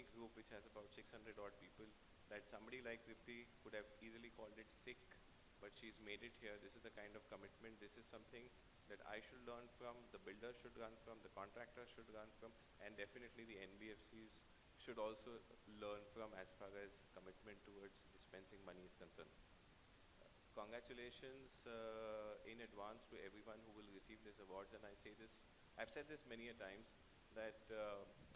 tiny group which has about 600 odd people, that somebody like Tripti could have easily called it sick, but she's made it here. This is the kind of commitment. This is something that I should learn from, the builder should learn from, the contractor should learn from, and definitely the NBFCs should also learn from as far as commitment towards dispensing money is concerned. Congratulations in advance to everyone who will receive these awards. And I say this, I've said this many a times, that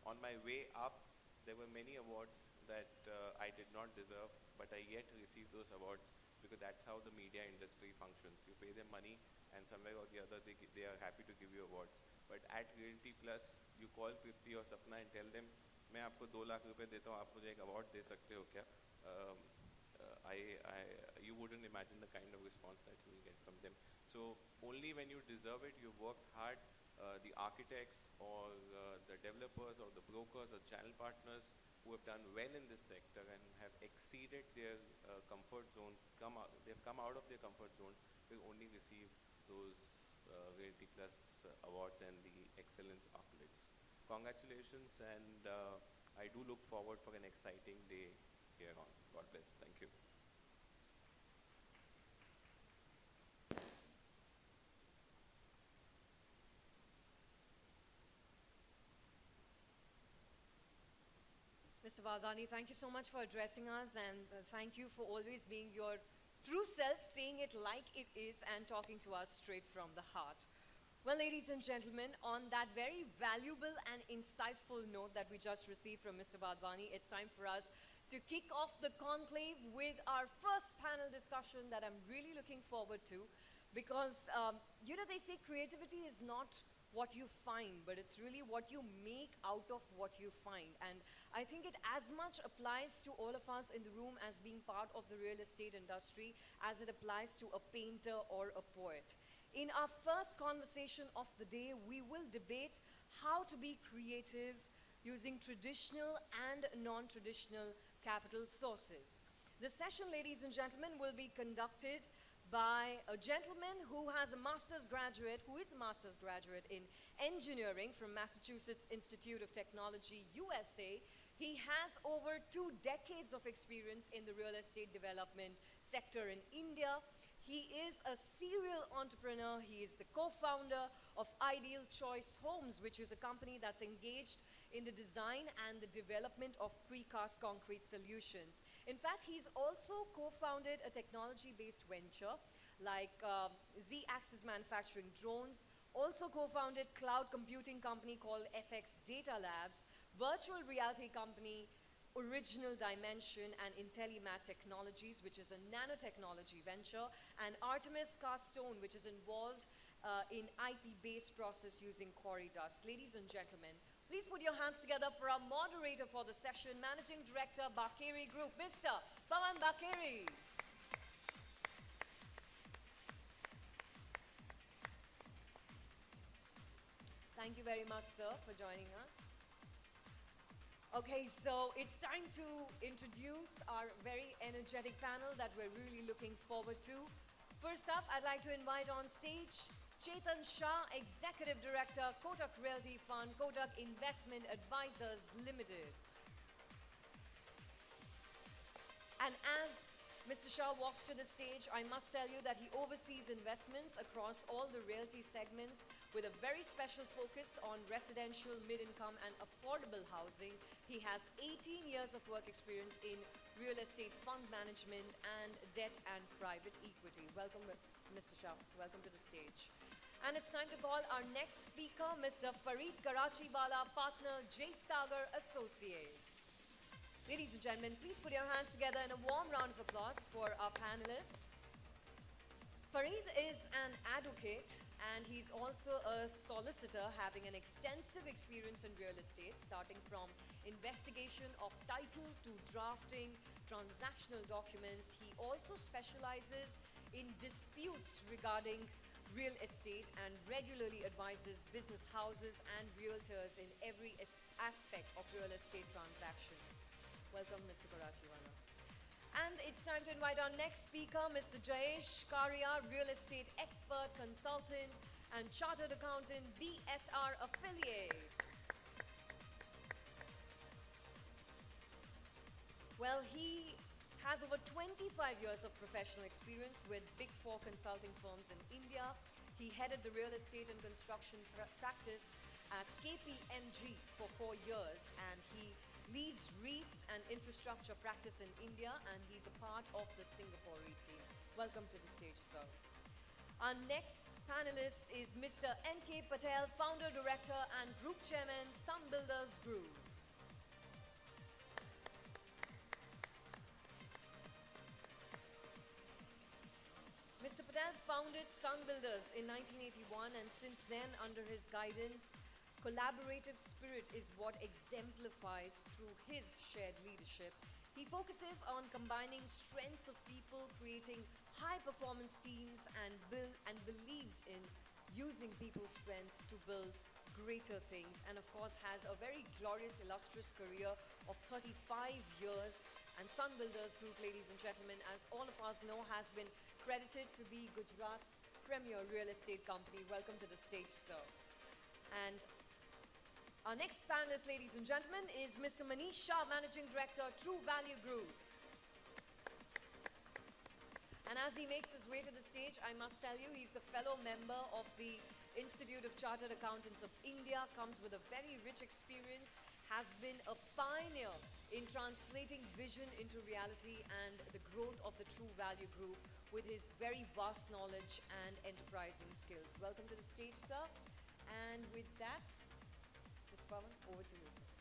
on my way up, there were many awards that I did not deserve, but I yet received those awards because that's how the media industry functions. You pay them money and somewhere or the other they are happy to give you awards. But at Realty Plus, you call Tripti or Sapna and tell them, मैं आपको 2 लाख रुपए देता हूँ, आप मुझे एक award दे सकते हो क्या? You wouldn't imagine the kind of response that you will get from them. So only when you deserve it, you've worked hard, the architects or the developers or the brokers or channel partners who have done well in this sector and have exceeded their comfort zone, they've come out of their comfort zone, will only receive those Realty Plus awards and the excellence accolades. Congratulations, and I do look forward for an exciting day here on. God bless. Thank you. Mr. Wadhwani, thank you so much for addressing us, and thank you for always being your true self, saying it like it is and talking to us straight from the heart. Well, ladies and gentlemen, on that very valuable and insightful note that we just received from Mr. Wadhwani, it's time for us to kick off the conclave with our first panel discussion that I'm really looking forward to, because, they say creativity is not what you find, but it's really what you make out of what you find. And I think it as much applies to all of us in the room as being part of the real estate industry as it applies to a painter or a poet. In our first conversation of the day, we will debate how to be creative using traditional and non-traditional capital sources. The session, ladies and gentlemen, will be conducted by a gentleman who is a master's graduate in engineering from Massachusetts Institute of Technology, USA. He has over 2 decades of experience in the real estate development sector in India. He is a serial entrepreneur. He is the co-founder of Ideal Choice Homes, which is a company that's engaged in the design and the development of precast concrete solutions. In fact, he's also co-founded a technology-based venture like Z-Axis Manufacturing Drones, also co-founded cloud computing company called FX Data Labs, virtual reality company Original Dimension, and IntelliMat Technologies, which is a nanotechnology venture, and Artemis Castone, which is involved in IP-based process using quarry dust. Ladies and gentlemen, please put your hands together for our moderator for the session, Managing Director, Bakeri Group, Mr. Pawan Bakeri. Thank you very much, sir, for joining us. Okay, so it's time to introduce our very energetic panel that we're really looking forward to. First up, I'd like to invite on stage Chetan Shah, Executive Director, Kotak Realty Fund, Kotak Investment Advisors Limited. And as Mr. Shah walks to the stage, I must tell you that he oversees investments across all the realty segments with a very special focus on residential, mid-income and affordable housing. He has 18 years of work experience in real estate fund management and debt and private equity. Welcome, Mr. Shah. Welcome to the stage. And it's time to call our next speaker, Mr. Fareed Karachiwala, partner, J Sagar Associates. Ladies and gentlemen, please put your hands together in a warm round of applause for our panelists. Fareed is an advocate and he's also a solicitor, having an extensive experience in real estate, starting from investigation of title to drafting transactional documents. He also specializes in disputes regarding real estate and regularly advises business houses and realtors in every aspect of real estate transactions. Welcome, Mr. Karachiwala. And it's time to invite our next speaker, Mr. Jayesh Karia, real estate expert, consultant, and chartered accountant, BSR Affiliates. Well, he has over 25 years of professional experience with Big Four consulting firms in India. He headed the real estate and construction practice at KPMG for 4 years, and he leads REITs and infrastructure practice in India, and he's a part of the Singapore REIT team. Welcome to the stage, sir. Our next panelist is Mr. N.K. Patel, Founder, Director and Group Chairman, Sun Builders Group. Mr. Patel founded Sun Builders in 1981, and since then, under his guidance, collaborative spirit is what exemplifies through his shared leadership. He focuses on combining strengths of people, creating high-performance teams, and believes in using people's strength to build greater things. And of course, has a very glorious, illustrious career of 35 years. And Sun Builders Group, ladies and gentlemen, as all of us know, has been credited to be Gujarat's premier real estate company. Welcome to the stage, sir. And our next panelist, ladies and gentlemen, is Mr. Manish Shah, Managing Director, True Value Group. And as he makes his way to the stage, I must tell you, he's the fellow member of the Institute of Chartered Accountants of India, comes with a very rich experience, has been a pioneer in translating vision into reality and the growth of the True Value Group with his very vast knowledge and enterprising skills. Welcome to the stage, sir. And with that, Mr. Pawan, over to you, sir.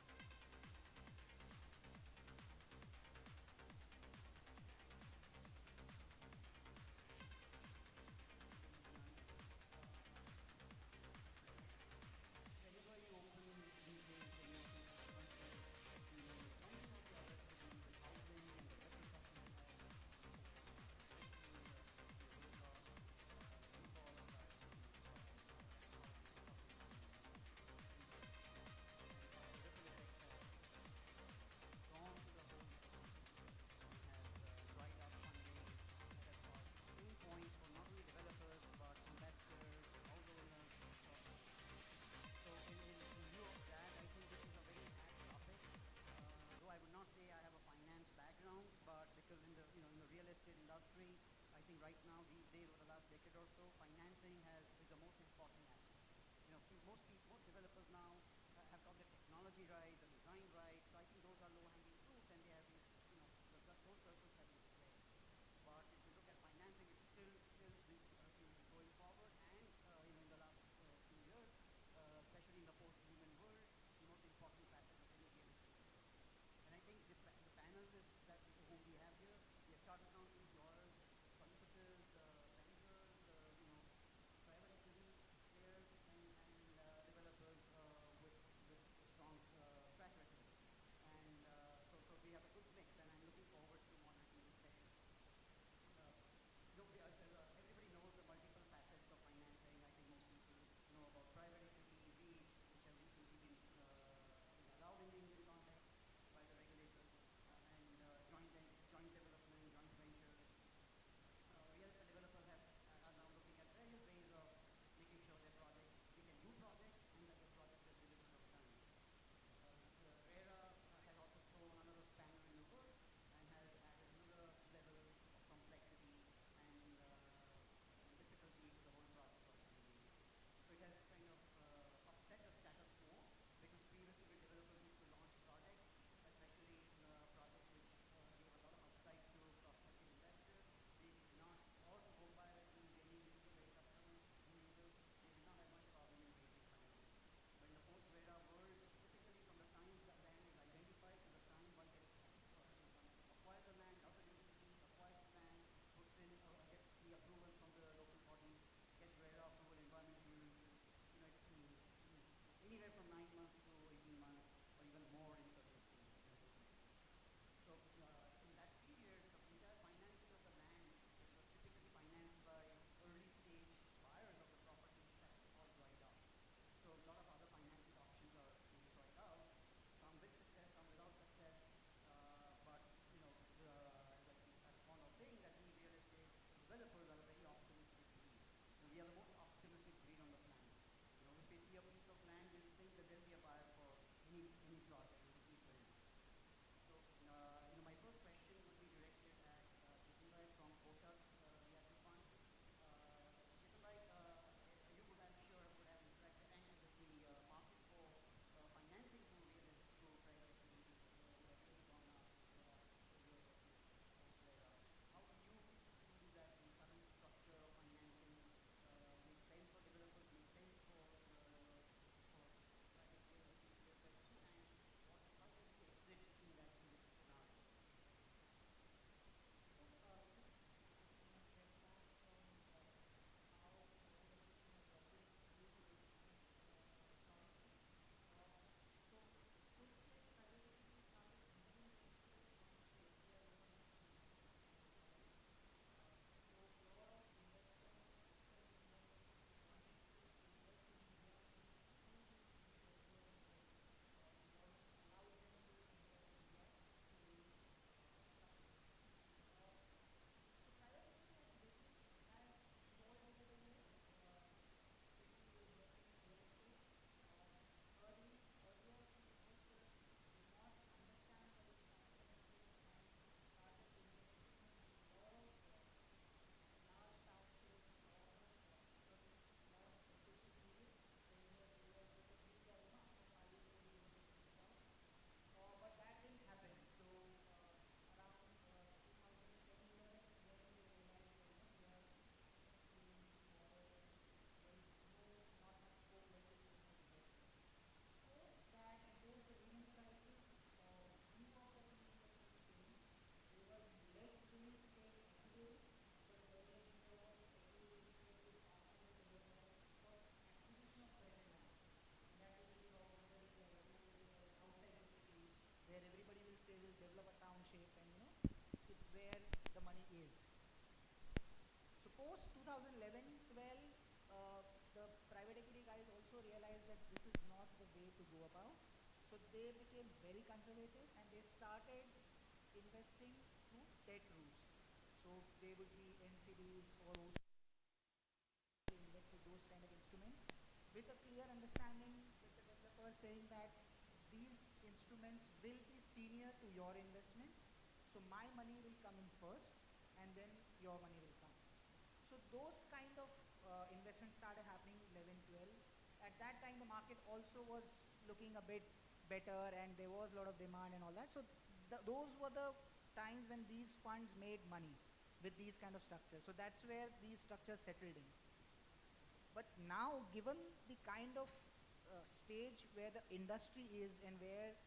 post 2011-12, the private equity guys also realized that this is not the way to go about. So they became very conservative and they started investing through debt routes. So they would be NCDs or invest with those kind of instruments with a clear understanding with the developer saying that these instruments will be senior to your investment. So my money will come in first and then your money will come. So those kind of investments started happening 11, 12. At that time, the market also was looking a bit better and there was a lot of demand and all that. So those were the times when these funds made money with these kind of structures. So that's where these structures settled in. But now, given the kind of stage where the industry is and where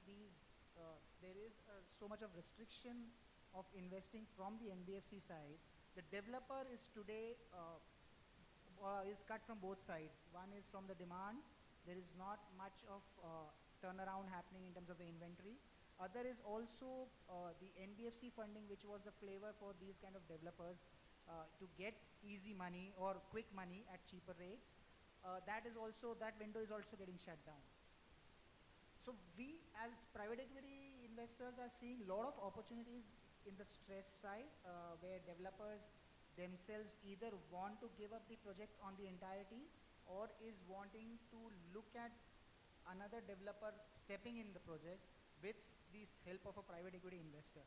there is so much of restriction of investing from the NBFC side, the developer is today is cut from both sides. One is from the demand. There is not much of turnaround happening in terms of the inventory. Other is also the NBFC funding, which was the flavor for these kind of developers to get easy money or quick money at cheaper rates. That window is also getting shut down. So we as private equity investors are seeing a lot of opportunities in the stress side where developers themselves either want to give up the project on the entirety or is wanting to look at another developer stepping in the project with this help of a private equity investor.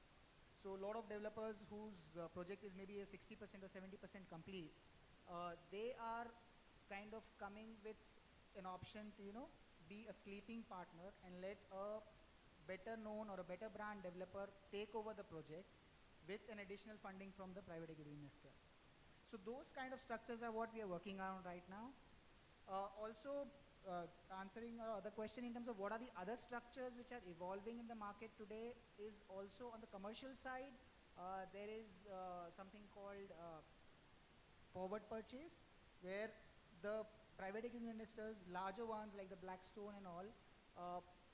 So a lot of developers whose project is maybe a 60% or 70% complete, they are kind of coming with an option to, be a sleeping partner and let a better known or a better brand developer take over the project with an additional funding from the private equity investor. So those kind of structures are what we are working on right now. Also, answering the question in terms of what are the other structures which are evolving in the market today is also on the commercial side. There is something called forward purchase, where the private equity investors, larger ones like the Blackstone and all,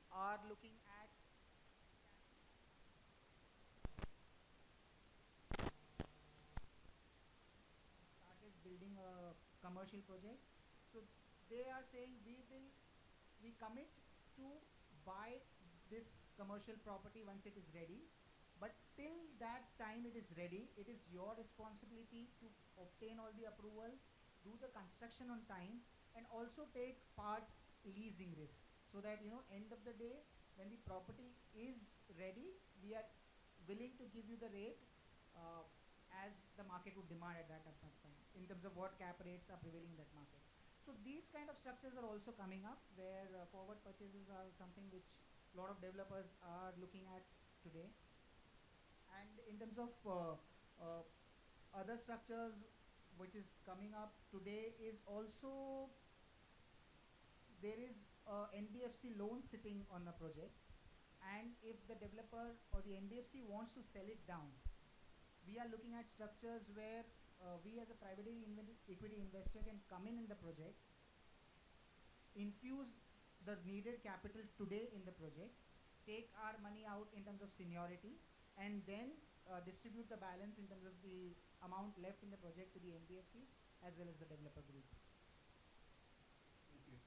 are looking at started building a commercial project. So they are saying we commit to buy this commercial property once it is ready, but till that time it is ready, it is your responsibility to obtain all the approvals, do the construction on time, and also take part leasing risk, so that end of the day when the property is ready, we are willing to give you the rate as the market would demand at that point of time in terms of what cap rates are prevailing in that market. So these kind of structures are also coming up where forward purchases are something which a lot of developers are looking at today. And in terms of other structures which is coming up today is also there is a NBFC loan sitting on the project, and if the developer or the NBFC wants to sell it down, we are looking at structures where we as a private equity investor can come in the project, infuse the needed capital today in the project, take our money out in terms of seniority, and then distribute the balance in terms of the amount left in the project to the NBFCs as well as the developer group. Thank you.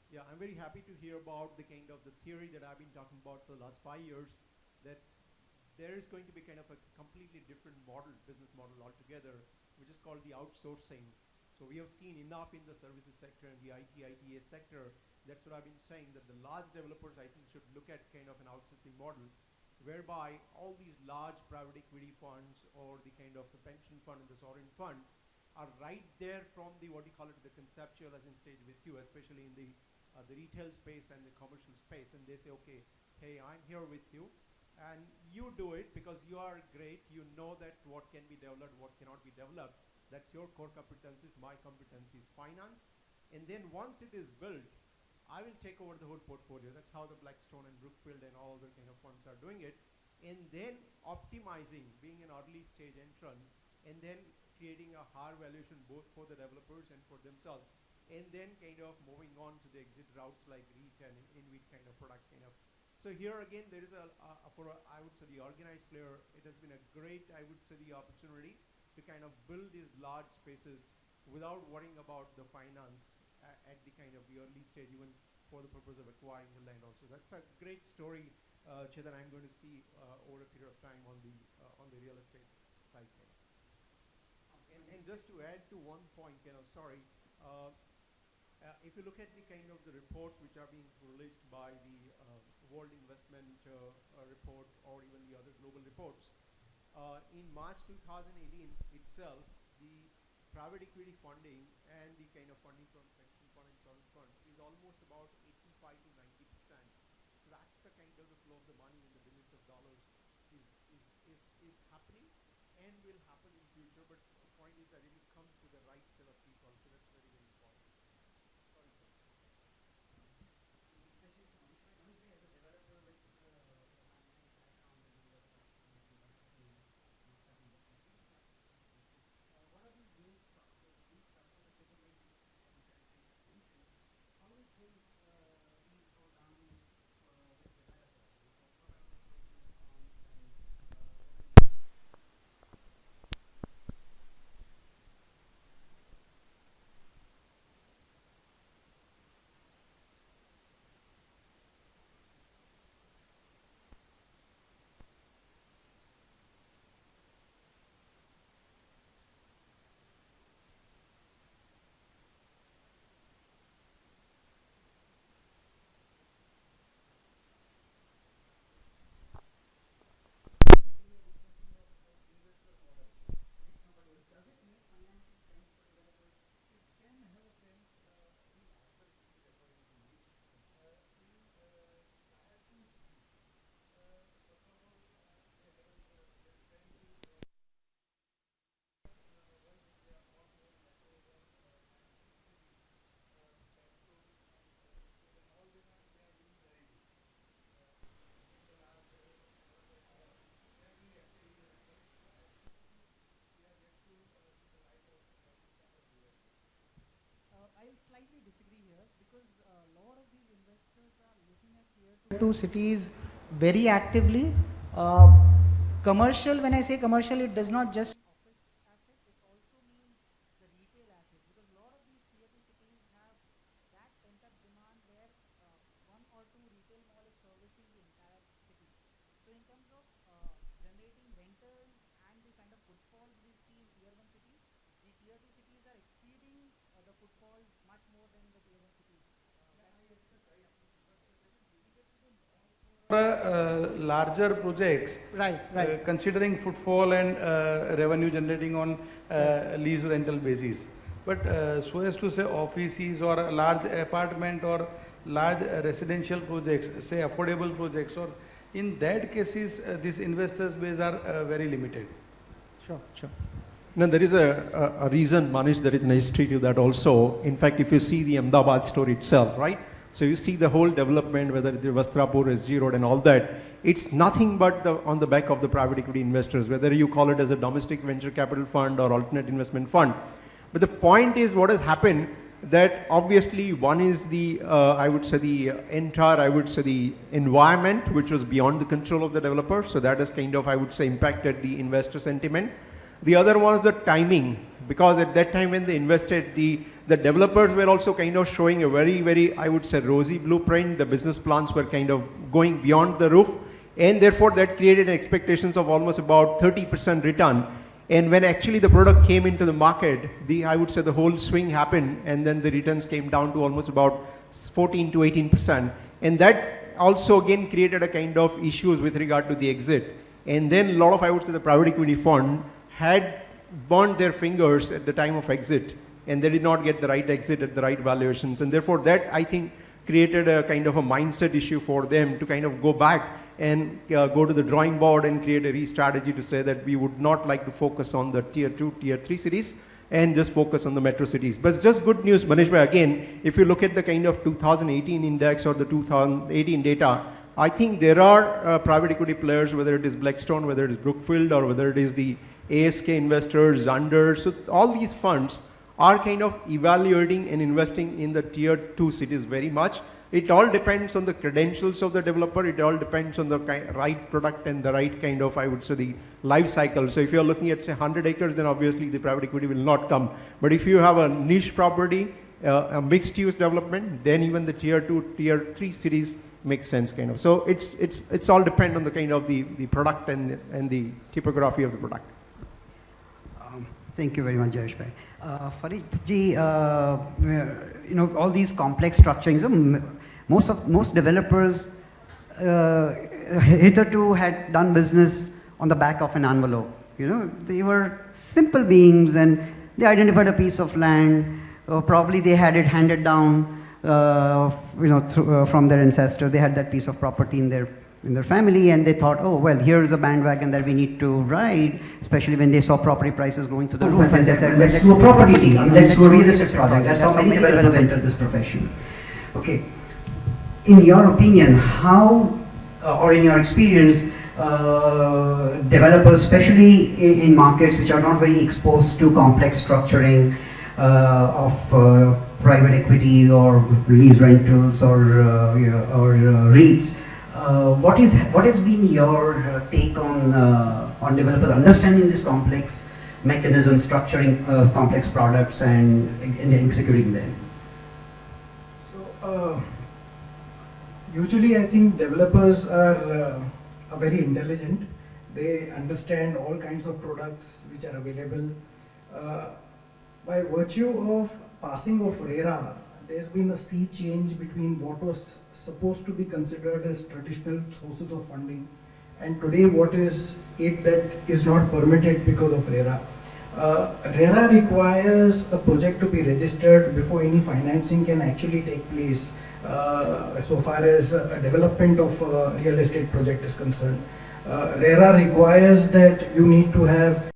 Yeah, I'm very happy to hear about the kind of the theory that I've been talking about for the last 5 years, that there is going to be kind of a completely different model, business model altogether, which is called the outsourcing. So we have seen enough in the services sector and the ITES sector. That's what I've been saying, that the large developers, I think, should look at kind of an outsourcing model, whereby all these large private equity funds or the kind of the pension fund and the sovereign fund are right there from the, what do you call it, the conceptualizing stage with you, especially in the retail space and the commercial space, and they say, okay, hey, I'm here with you, and you do it because you are great, you know that what can be developed, what cannot be developed, that's your core competencies, my competency is finance, and then once it is built, I will take over the whole portfolio. That's how the Blackstone and Brookfield and all other kind of funds are doing it, and then optimizing, being an early stage entrant, and then creating a higher valuation both for the developers and for themselves, and then kind of moving on to the exit routes like REIT and InvIT kind of products kind of So here again, there is I would say, the organized player, it has been a great, I would say, the opportunity to kind of build these large spaces without worrying about the finance at the kind of the early stage, even for the purpose of acquiring the land also. That's a great story, Chetan, I'm going to see over a period of time on the real estate side. And just to add to one point, sorry, if you look at the kind of the reports which are being released by the World Investment Report or even the other global reports, in March 2018 itself, the private equity funding and the kind of funding from pension fund and sovereign fund is almost about 85 to 90%. So that's the kind of the flow of the money in the billions of dollars is happening and will happen in future. But the point is that it will come to the right set of people. So that's very, very important. Sorry, sir. Especially for Manish as a developer with my background in developing must-have investment. What are these new structures, these structural capabilities that you guys mentioned? How do you think these go down with developers? What are the pros and cons and I'll slightly disagree here because a lot of these investors are looking at tier 2 cities very actively. Commercial, when I say commercial, it does not just office asset, it also means the retail asset because a lot of these tier 2 cities have that pent-up demand where one or two retail mall is servicing the entire city. So in terms of generating rentals and the kind of footfalls we see in tier 1 cities, the tier 2 cities are exceeding the footfalls much more than the tier 1 cities. Larger projects, right. considering footfall and revenue generating on lease rental basis. But so as to say offices or a large apartment or large residential projects, say affordable projects, or in that cases, these investors base are very limited. Sure. No, there is a reason, Manish, there is an history to that also. In fact, if you see the Ahmedabad story itself, right? So you see the whole development, whether it's Vastrapur, SG Road and all that, it's nothing but on the back of the private equity investors, whether you call it as a domestic venture capital fund or alternate investment fund. But the point is what has happened that obviously one is the, I would say the entire, the environment, which was beyond the control of the developer. So that has kind of, I would say, impacted the investor sentiment. The other was the timing, because at that time when they invested, the developers were also kind of showing a very, very, I would say, rosy blueprint. The business plans were kind of going beyond the roof. And therefore that created expectations of almost about 30% return. And when actually the product came into the market, I would say the whole swing happened, and then the returns came down to almost about 14 to 18%. And that also again created a kind of issues with regard to the exit. And then a lot of, I would say, the private equity fund had burned their fingers at the time of exit, and they did not get the right exit at the right valuations. And therefore that, I think, created a kind of a mindset issue for them to kind of go back and go to the drawing board and create a re-strategy to say that we would not like to focus on the tier 2, tier 3 cities and just focus on the metro cities. But it's just good news, Manish bhai, again, if you look at the kind of 2018 index or the 2018 data, I think there are private equity players, whether it is Blackstone, whether it is Brookfield, or whether it is the ASK investors, Zunder. So all these funds are kind of evaluating and investing in the tier 2 cities very much. it all depends on the credentials of the developer. It all depends on the right product and the right kind of, I would say, the life cycle. So if you're looking at say 100 acres, then obviously the private equity will not come. But if you have a niche property, a mixed use development, then even the tier 2, tier 3 cities make sense kind of. So it's all depend on the kind of the product and the typography of the product. Thank you very much, Jayesh bhai. Farid ji, you know, all these complex structurings, most developers hitherto had done business on the back of an envelope. You know, they were simple beings and they identified a piece of land, probably they had it handed down, you know, from their ancestors. They had that piece of property in their family, and they thought, oh, well, here's a bandwagon that we need to ride, especially when they saw property prices going to the roof, and they said, let's do a property deal, let's do a real estate project. That's how many developers entered this profession. Okay. In your opinion, how, or in your experience, developers, especially in markets which are not very exposed to complex structuring of private equity or lease rentals or REITs, what has been your take on developers understanding this complex mechanism, structuring complex products and executing them? So, usually I think developers are very intelligent. They understand all kinds of products which are available. By virtue of passing of RERA, there's been a sea change between what was supposed to be considered as traditional sources of funding and today what is it that is not permitted because of RERA. RERA requires a project to be registered before any financing can actually take place so far as a development of a real estate project is concerned. RERA requires that you need to have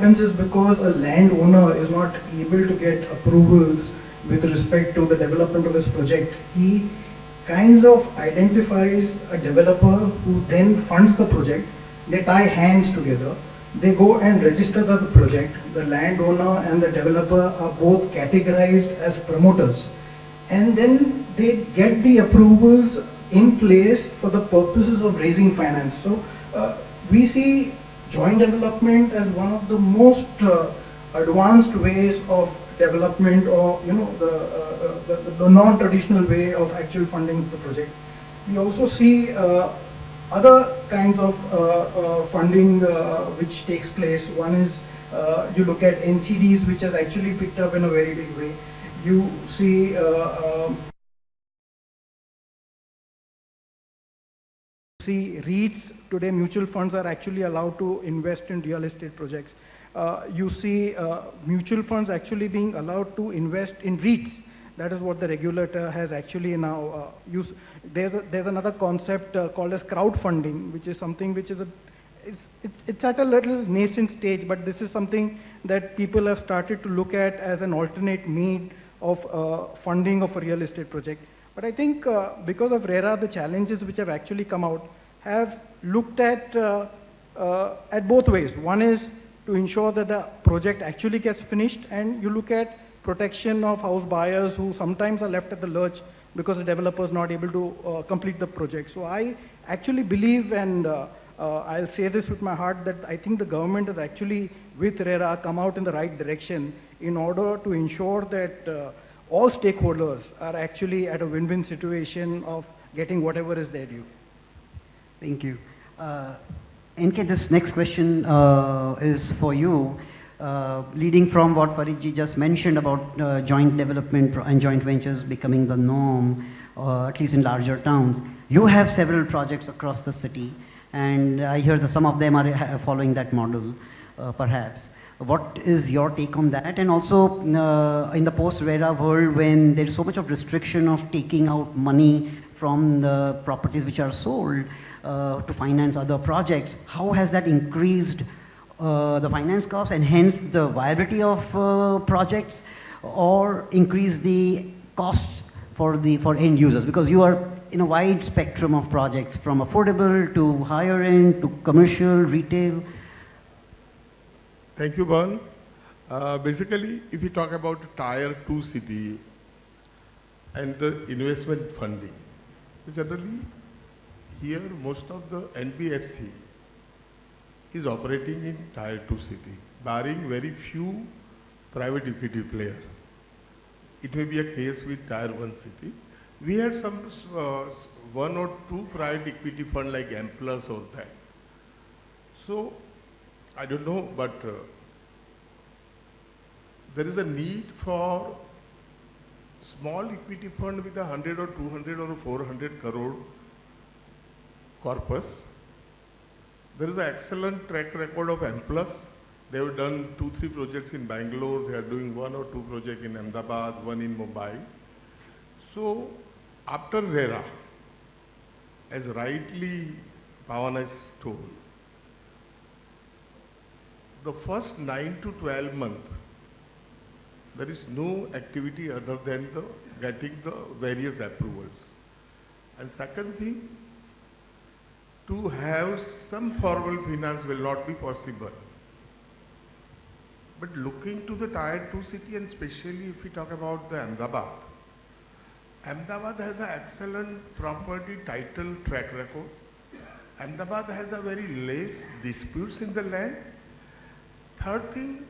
is because a landowner is not able to get approvals with respect to the development of his project. He kinds of identifies a developer who then funds the project. They tie hands together. They go and register the project. The landowner and the developer are both categorized as promoters. And then they get the approvals in place for the purposes of raising finance. So we see joint development as one of the most advanced ways of development, or the non-traditional way of actual funding the project. We also see other kinds of funding which takes place. One is you look at NCDs, which has actually picked up in a very big way. You see REITs today, mutual funds are actually allowed to invest in real estate projects. You see mutual funds actually being allowed to invest in REITs. That is what the regulator has actually now used. There's another concept called as crowdfunding, which is something which is it's at a little nascent stage, but this is something that people have started to look at as an alternate means of funding of a real estate project. But I think because of RERA, the challenges which have actually come out have looked at both ways. One is to ensure that the project actually gets finished, and you look at protection of house buyers who sometimes are left at the lurch because the developer is not able to complete the project. So I actually believe, and I'll say this with my heart, that I think the government has actually, with RERA, come out in the right direction in order to ensure that all stakeholders are actually at a win-win situation of getting whatever is their due. Thank you. NK, this next question is for you. Leading from what Faridji just mentioned about joint development and joint ventures becoming the norm, at least in larger towns, you have several projects across the city, and I hear that some of them are following that model. perhaps. What is your take on that? And also, in the post-RERA world, when there's so much of restriction of taking out money from the properties which are sold to finance other projects, how has that increased the finance cost and hence the viability of projects, or increase the cost for end users? Because you are in a wide spectrum of projects, from affordable to higher end to commercial, retail. Thank you, Bhavan. Basically, if you talk about Tier 2 city and the investment funding, so generally here most of the NBFC is operating in Tier 2 city, barring very few private equity players. It may be a case with Tier 1 city. We had some one or two private equity fund like M Plus or that. So I don't know, but there is a need for small equity fund with 100 or 200 or 400 crore corpus. There is an excellent track record of M Plus. They have done 2-3 projects in Bangalore. They are doing 1 or 2 projects in Ahmedabad, 1 in Mumbai. So after RERA, as rightly Bhavan has told, the first 9 to 12 months, there is no activity other than getting the various approvals. And second thing, to have some formal finance will not be possible. But looking to the Tier 2 city, and especially if we talk about the Ahmedabad, Ahmedabad has an excellent property title track record. Ahmedabad has a very less disputes in the land. Third thing,